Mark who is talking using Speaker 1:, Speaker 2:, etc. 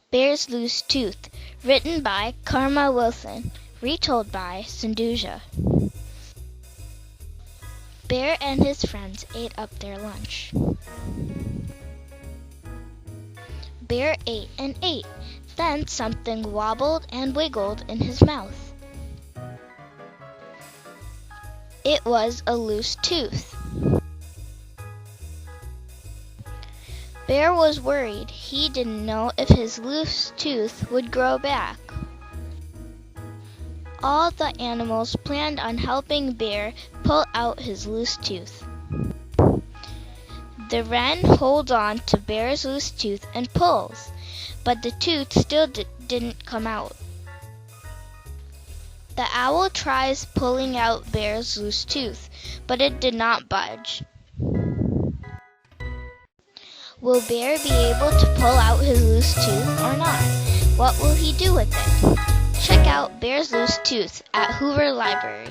Speaker 1: Bear's Loose Tooth, written by Karma Wilson, retold by Sindhuja. Bear and his friends ate up their lunch. Bear ate and ate. Then something wobbled and wiggled in his mouth. It was a loose tooth. Bear was worried. He didn't know if his loose tooth would grow back. All the animals planned on helping Bear pull out his loose tooth. The wren holds on to Bear's loose tooth and pulls, but the tooth still didn't come out. The owl tries pulling out Bear's loose tooth, but it did not budge. Will Bear be able to pull out his loose tooth or not? What will he do with it? Check out Bear's Loose Tooth at Hoover Library.